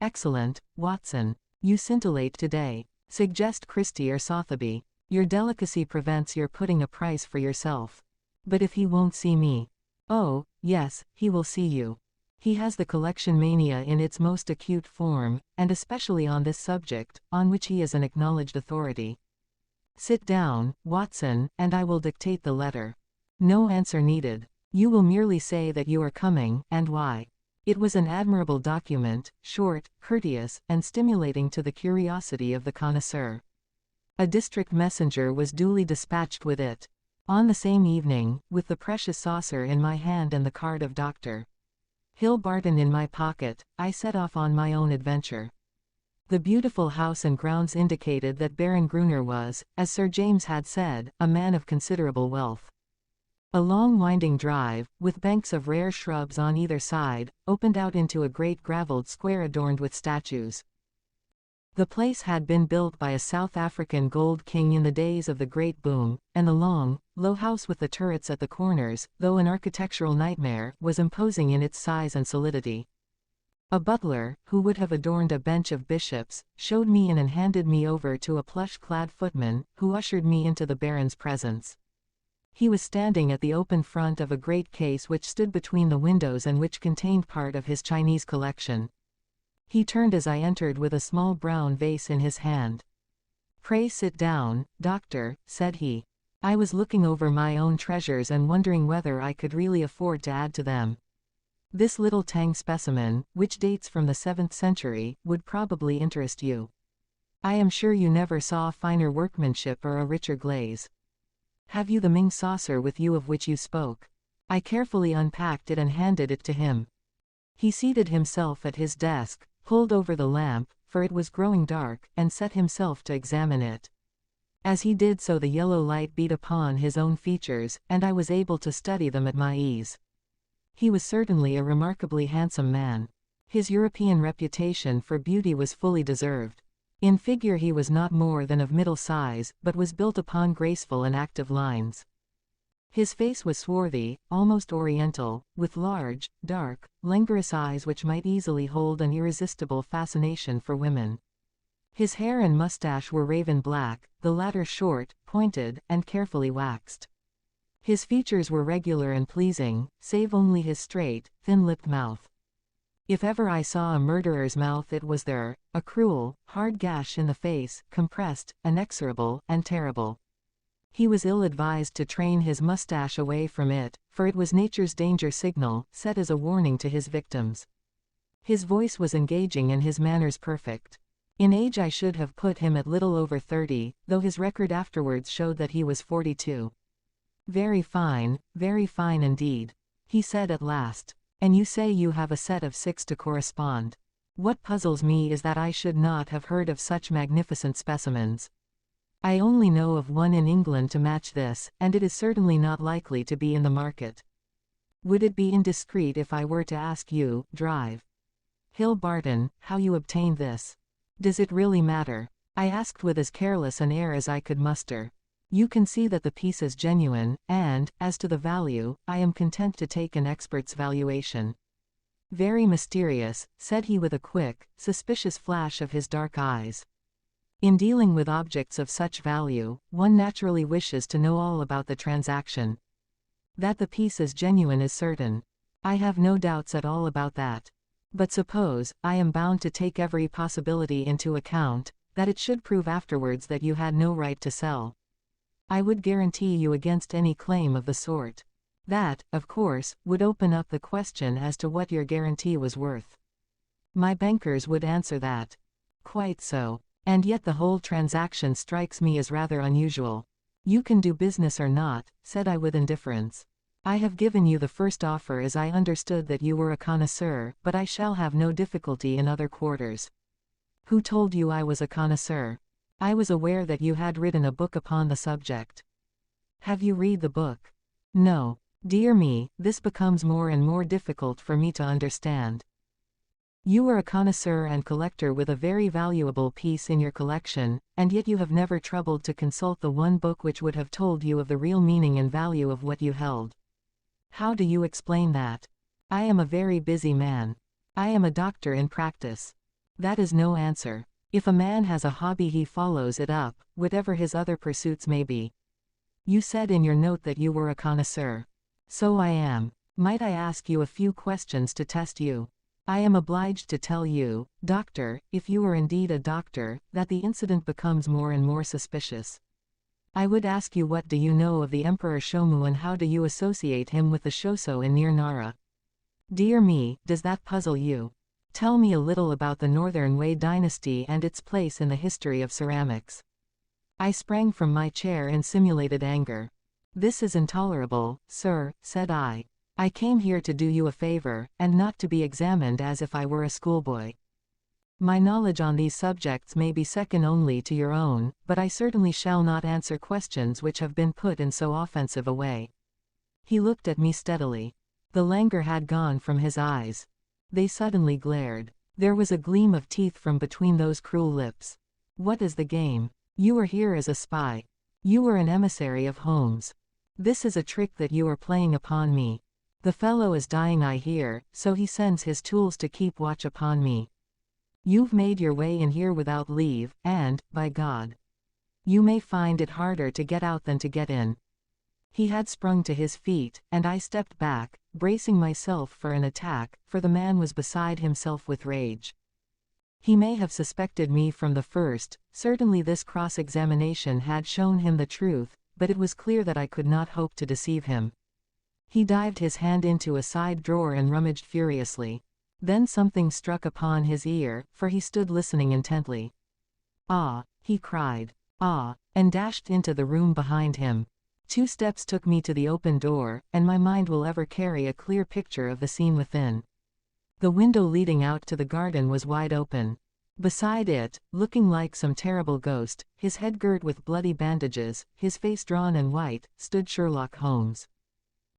Excellent, Watson. You scintillate today. Suggest Christie or Sotheby. Your delicacy prevents your putting a price for yourself. But if he won't see me. Oh, yes, he will see you. He has the collection mania in its most acute form, and especially on this subject, on which he is an acknowledged authority. Sit down, Watson, and I will dictate the letter. No answer needed. You will merely say that you are coming, and why. It was an admirable document, short, courteous, and stimulating to the curiosity of the connoisseur. A district messenger was duly dispatched with it. On the same evening, with the precious saucer in my hand and the card of Dr. Hill Barton in my pocket, I set off on my own adventure. The beautiful house and grounds indicated that Baron Gruner was, as Sir James had said, a man of considerable wealth. A long winding drive, with banks of rare shrubs on either side, opened out into a great gravelled square adorned with statues. The place had been built by a South African gold king in the days of the Great Boom, and the long, low house with the turrets at the corners, though an architectural nightmare, was imposing in its size and solidity. A butler, who would have adorned a bench of bishops, showed me in and handed me over to a plush-clad footman, who ushered me into the Baron's presence. He was standing at the open front of a great case which stood between the windows and which contained part of his Chinese collection. He turned as I entered with a small brown vase in his hand. "Pray sit down, doctor," said he. I was looking over my own treasures and wondering whether I could really afford to add to them. This little Tang specimen, which dates from the 7th century, would probably interest you. I am sure you never saw finer workmanship or a richer glaze. Have you the Ming saucer with you of which you spoke? I carefully unpacked it and handed it to him. He seated himself at his desk, pulled over the lamp, for it was growing dark, and set himself to examine it. As he did so the yellow light beat upon his own features, and I was able to study them at my ease. He was certainly a remarkably handsome man. His European reputation for beauty was fully deserved. In figure he was not more than of middle size, but was built upon graceful and active lines. His face was swarthy, almost oriental, with large, dark, languorous eyes which might easily hold an irresistible fascination for women. His hair and mustache were raven black, the latter short, pointed, and carefully waxed. His features were regular and pleasing, save only his straight, thin-lipped mouth. If ever I saw a murderer's mouth it was there, a cruel, hard gash in the face, compressed, inexorable, and terrible. He was ill-advised to train his mustache away from it, for it was nature's danger signal, set as a warning to his victims. His voice was engaging and his manners perfect. In age I should have put him at little over 30, though his record afterwards showed that he was 42. Very fine indeed," he said at last. "And you say you have a set of 6 to correspond. What puzzles me is that I should not have heard of such magnificent specimens. I only know of one in England to match this, and it is certainly not likely to be in the market. Would it be indiscreet if I were to ask you, Drive Hill Barton, how you obtained this? Does it really matter?" I asked with as careless an air as I could muster. "You can see that the piece is genuine, and, as to the value, I am content to take an expert's valuation." "Very mysterious," said he with a quick, suspicious flash of his dark eyes. "In dealing with objects of such value, one naturally wishes to know all about the transaction. That the piece is genuine is certain. I have no doubts at all about that. But suppose, I am bound to take every possibility into account, that it should prove afterwards that you had no right to sell. I would guarantee you against any claim of the sort. That, of course, would open up the question as to what your guarantee was worth. My bankers would answer that. Quite so. And yet the whole transaction strikes me as rather unusual. You can do business or not, said I with indifference. I have given you the first offer as I understood that you were a connoisseur, but I shall have no difficulty in other quarters. Who told you I was a connoisseur? I was aware that you had written a book upon the subject. Have you read the book? No. Dear me, this becomes more and more difficult for me to understand. You are a connoisseur and collector with a very valuable piece in your collection, and yet you have never troubled to consult the one book which would have told you of the real meaning and value of what you held. How do you explain that? I am a very busy man. I am a doctor in practice. That is no answer. If a man has a hobby he follows it up, whatever his other pursuits may be. You said in your note that you were a connoisseur. So I am. Might I ask you a few questions to test you? I am obliged to tell you, doctor, if you are indeed a doctor, that the incident becomes more and more suspicious. I would ask you, what do you know of the Emperor Shomu and how do you associate him with the Shoso in near Nara? Dear me, does that puzzle you? Tell me a little about the Northern Wei dynasty and its place in the history of ceramics. I sprang from my chair in simulated anger. This is intolerable, sir, said I. I came here to do you a favor, and not to be examined as if I were a schoolboy. My knowledge on these subjects may be second only to your own, but I certainly shall not answer questions which have been put in so offensive a way. He looked at me steadily. The languor had gone from his eyes. They suddenly glared. There was a gleam of teeth from between those cruel lips. What is the game? You are here as a spy. You are an emissary of Holmes. This is a trick that you are playing upon me. The fellow is dying, I hear, so he sends his tools to keep watch upon me. You've made your way in here without leave, and, by God, you may find it harder to get out than to get in. He had sprung to his feet, and I stepped back, bracing myself for an attack, for the man was beside himself with rage. He may have suspected me from the first, certainly this cross-examination had shown him the truth, but it was clear that I could not hope to deceive him. He dived his hand into a side drawer and rummaged furiously. Then something struck upon his ear, for he stood listening intently. "Ah!" he cried. "Ah!" and dashed into the room behind him. 2 steps took me to the open door, and my mind will ever carry a clear picture of the scene within. The window leading out to the garden was wide open. Beside it, looking like some terrible ghost, his head girt with bloody bandages, his face drawn and white, stood Sherlock Holmes.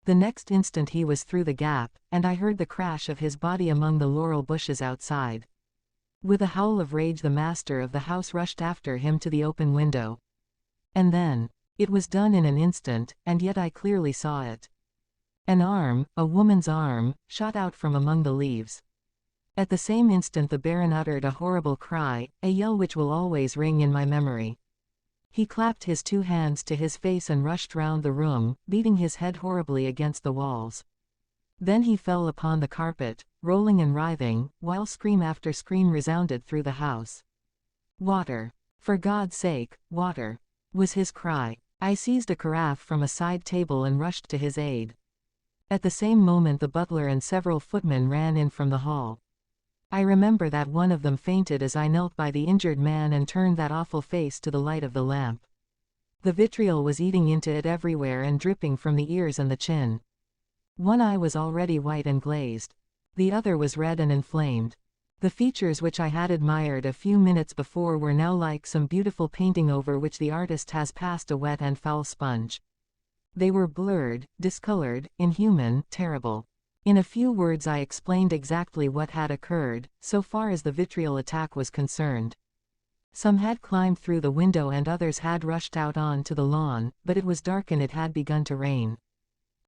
The next instant he was through the gap, and I heard the crash of his body among the laurel bushes outside. With a howl of rage the master of the house rushed after him to the open window. And then, it was done in an instant, and yet I clearly saw it. An arm, a woman's arm, shot out from among the leaves. At the same instant the Baron uttered a horrible cry, a yell which will always ring in my memory. He clapped his 2 hands to his face and rushed round the room, beating his head horribly against the walls. Then he fell upon the carpet, rolling and writhing, while scream after scream resounded through the house. "Water! For God's sake, water!" was his cry. I seized a carafe from a side table and rushed to his aid. At the same moment the butler and several footmen ran in from the hall. I remember that one of them fainted as I knelt by the injured man and turned that awful face to the light of the lamp. The vitriol was eating into it everywhere and dripping from the ears and the chin. One eye was already white and glazed. The other was red and inflamed. The features which I had admired a few minutes before were now like some beautiful painting over which the artist has passed a wet and foul sponge. They were blurred, discolored, inhuman, terrible. In a few words I explained exactly what had occurred, so far as the vitriol attack was concerned. Some had climbed through the window and others had rushed out on to the lawn, but it was dark and it had begun to rain.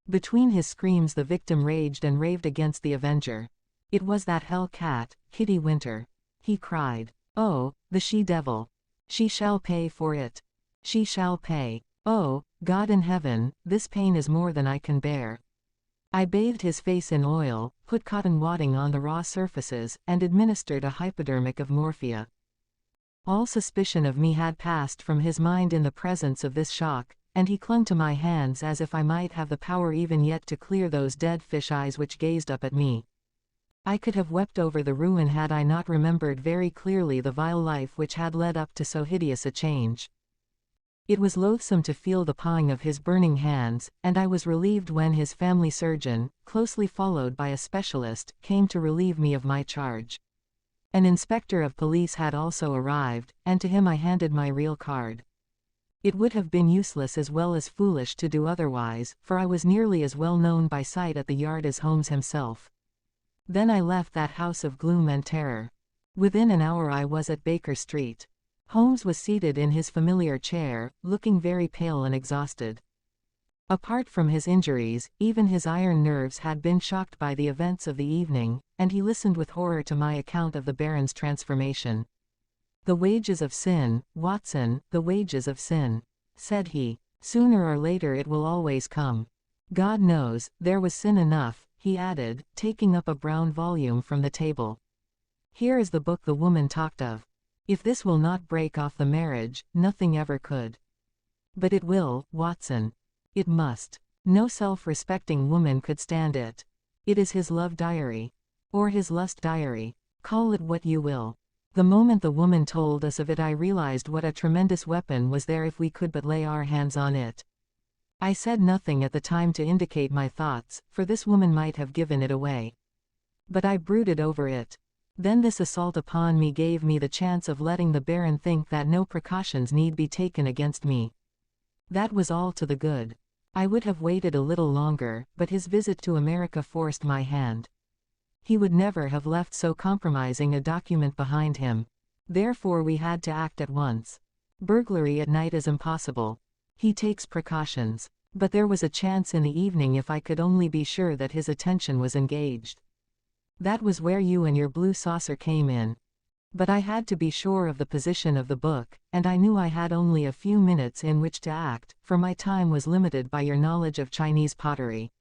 Between his screams the victim raged and raved against the avenger. It was that hell cat, Kitty Winter. He cried. "Oh, the she-devil! She shall pay for it! She shall pay! Oh, God in heaven, this pain is more than I can bear." I bathed his face in oil, put cotton wadding on the raw surfaces, and administered a hypodermic of morphia. All suspicion of me had passed from his mind in the presence of this shock, and he clung to my hands as if I might have the power even yet to clear those dead fish eyes which gazed up at me. I could have wept over the ruin had I not remembered very clearly the vile life which had led up to so hideous a change. It was loathsome to feel the pawing of his burning hands, and I was relieved when his family surgeon, closely followed by a specialist, came to relieve me of my charge. An inspector of police had also arrived, and to him I handed my real card. It would have been useless as well as foolish to do otherwise, for I was nearly as well known by sight at the Yard as Holmes himself. Then I left that house of gloom and terror. Within an hour I was at Baker Street. Holmes was seated in his familiar chair, looking very pale and exhausted. Apart from his injuries, even his iron nerves had been shocked by the events of the evening, and he listened with horror to my account of the Baron's transformation. "The wages of sin, Watson, the wages of sin," said he. "Sooner or later it will always come. God knows, there was sin enough," he added, taking up a brown volume from the table. "Here is the book the woman talked of. If this will not break off the marriage, nothing ever could. But it will, Watson. It must. No self-respecting woman could stand it. It is his love diary. Or his lust diary. Call it what you will. The moment the woman told us of it, I realized what a tremendous weapon was there if we could but lay our hands on it. I said nothing at the time to indicate my thoughts, for this woman might have given it away. But I brooded over it. Then this assault upon me gave me the chance of letting the Baron think that no precautions need be taken against me. That was all to the good. I would have waited a little longer, but his visit to America forced my hand. He would never have left so compromising a document behind him. Therefore we had to act at once. Burglary at night is impossible. He takes precautions. But there was a chance in the evening if I could only be sure that his attention was engaged. That was where you and your blue saucer came in. But I had to be sure of the position of the book, and I knew I had only a few minutes in which to act, for my time was limited by your knowledge of Chinese pottery.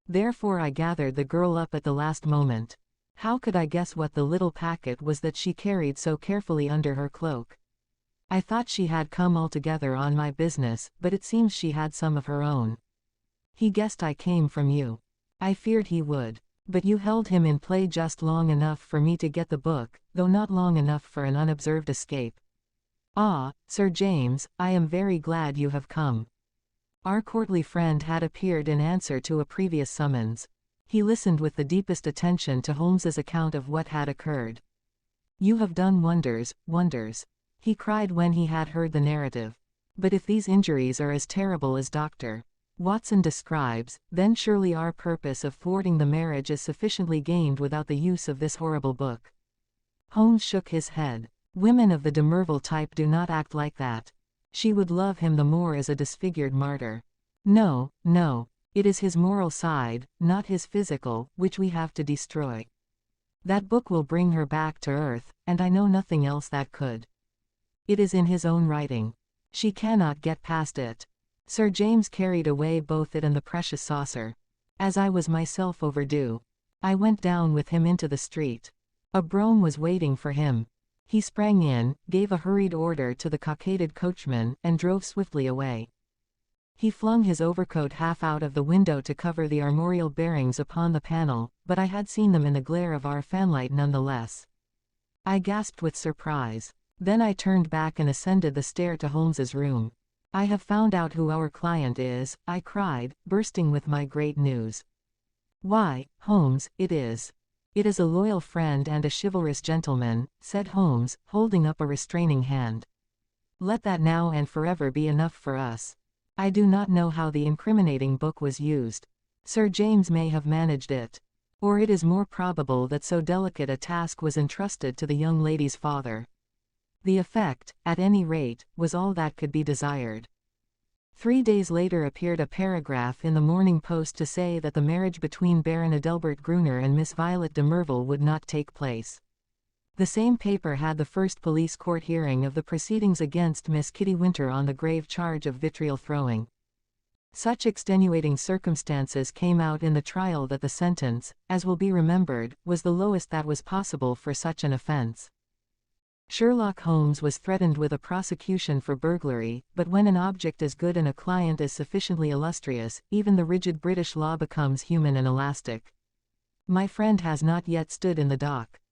Therefore I gathered the girl up at the last moment. How could I guess what the little packet was that she carried so carefully under her cloak? I thought she had come altogether on my business, but it seems she had some of her own. He guessed I came from you. I feared he would. But you held him in play just long enough for me to get the book, though not long enough for an unobserved escape. Ah, Sir James, I am very glad you have come." Our courtly friend had appeared in answer to a previous summons. He listened with the deepest attention to Holmes's account of what had occurred. "You have done wonders, wonders," he cried when he had heard the narrative. "But if these injuries are as terrible as Dr. Watson describes, then surely our purpose of thwarting the marriage is sufficiently gained without the use of this horrible book." Holmes shook his head. "Women of the de Merville type do not act like that. She would love him the more as a disfigured martyr. No, no. It is his moral side, not his physical, which we have to destroy. That book will bring her back to earth, and I know nothing else that could. It is in his own writing. She cannot get past it." Sir James carried away both it and the precious saucer. As I was myself overdue, I went down with him into the street. A brougham was waiting for him. He sprang in, gave a hurried order to the cockaded coachman, and drove swiftly away. He flung his overcoat half out of the window to cover the armorial bearings upon the panel, but I had seen them in the glare of our fanlight nonetheless. I gasped with surprise. Then I turned back and ascended the stair to Holmes's room. "I have found out who our client is," I cried, bursting with my great news. "Why, Holmes, it is a loyal friend and a chivalrous gentleman," said Holmes, holding up a restraining hand. "Let that now and forever be enough for us. I do not know how the incriminating book was used. Sir James may have managed it. Or it is more probable that so delicate a task was entrusted to the young lady's father. The effect, at any rate, was all that could be desired." 3 days later appeared a paragraph in the Morning Post to say that the marriage between Baron Adelbert Gruner and Miss Violet de Merville would not take place. The same paper had the first police court hearing of the proceedings against Miss Kitty Winter on the grave charge of vitriol throwing. Such extenuating circumstances came out in the trial that the sentence, as will be remembered, was the lowest that was possible for such an offense. Sherlock Holmes was threatened with a prosecution for burglary, but when an object is good and a client is sufficiently illustrious, even the rigid British law becomes human and elastic. My friend has not yet stood in the dock.